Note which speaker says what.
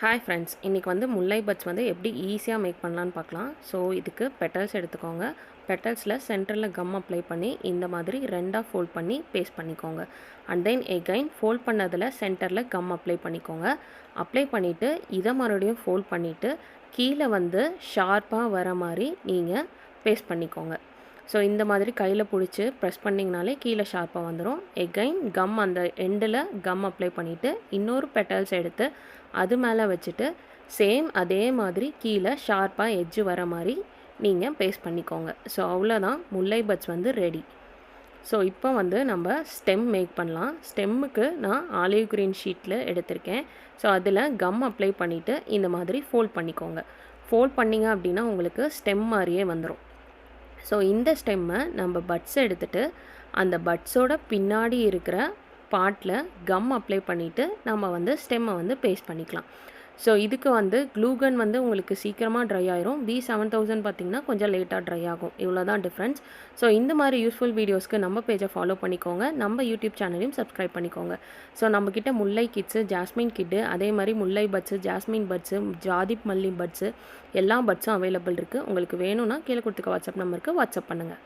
Speaker 1: Hi friends, இன்றைக்கி வந்து முல்லை puts வந்து எப்படி ஈஸியாக மேக் பண்ணலான்னு பார்க்கலாம். ஸோ இதுக்கு பெட்டல்ஸ் எடுத்துக்கோங்க. பெட்டல்ஸில் சென்டரில் கம் அப்ளை பண்ணி இந்த மாதிரி ரெண்டாக ஃபோல்ட் பண்ணி பேஸ்ட் பண்ணிக்கோங்க. அண்ட் தென் எகைன் ஃபோல்ட் பண்ணதில் சென்டரில் கம் அப்ளை பண்ணிக்கோங்க. அப்ளை பண்ணிவிட்டு இதை மறுபடியும் ஃபோல்ட் பண்ணிவிட்டு கீழே வந்து ஷார்ப்பாக வர மாதிரி நீங்கள் பேஸ்ட் பண்ணிக்கோங்க. ஸோ இந்த மாதிரி கையில் பிடிச்சி ப்ரெஸ் பண்ணிங்கனாலே கீழே ஷார்ப்பாக வந்துடும். எகைன் கம் அந்த எண்டில் கம் அப்ளை பண்ணிவிட்டு இன்னொரு பெட்டல்ஸ் எடுத்து அது மேலே வச்சுட்டு சேம் அதே மாதிரி கீழே ஷார்ப்பாக எட்ஜு வர மாதிரி நீங்கள் பேஸ்ட் பண்ணிக்கோங்க. ஸோ அவ்வளோதான், முல்லை பட்ஸ் வந்து ரெடி. ஸோ இப்போ வந்து நம்ம ஸ்டெம் மேக் பண்ணலாம். ஸ்டெம்முக்கு நான் ஆலிவ் க்ரீன் ஷீட்டில் எடுத்திருக்கேன். ஸோ அதில் கம் அப்ளை பண்ணிவிட்டு இந்த மாதிரி ஃபோல்ட் பண்ணிக்கோங்க. ஃபோல்ட் பண்ணிங்க அப்படின்னா உங்களுக்கு ஸ்டெம் மாதிரியே வந்துடும். ஸோ இந்த ஸ்டெம்மை நம்ம பட்ஸ் எடுத்துகிட்டு அந்த பட்ஸோட பின்னாடி இருக்கிற பார்ட்டில் கம் அப்ளை பண்ணிவிட்டு நம்ம வந்து ஸ்டெம்மை வந்து பேஸ்ட் பண்ணிக்கலாம். ஸோ இதுக்கு வந்து க்ளூகன் வந்து உங்களுக்கு சீக்கிரமாக ட்ரை ஆயிரும். V7000 பார்த்திங்கன்னா கொஞ்சம் லேட்டாக ட்ரை ஆகும். இவ்வளோ தான் டிஃப்ரென்ஸ். ஸோ இந்த மாதிரி யூஸ்ஃபுல் வீடியோஸ்க்கு நம்ம பேஜை ஃபாலோ பண்ணிக்கோங்க. நம்ம யூடியூப் சேனலையும் சப்ஸ்கிரைப் பண்ணிக்கோங்க. ஸோ நம்மக்கிட்ட முல்லை கிட்ஸு, ஜாஸ்மின் கிட்டு, அதே மாதிரி முல்லை பட்ஸு, ஜாஸ்மின் பட்ஸு, ஜாதி மல்லி பட்ஸு எல்லா பட்ஸும் அவைலபிள் இருக்குது. உங்களுக்கு வேணும்னா கீழே கொடுத்துக்க வாட்ஸ்அப் நம்பருக்கு வாட்ஸ்அப் பண்ணுங்கள்.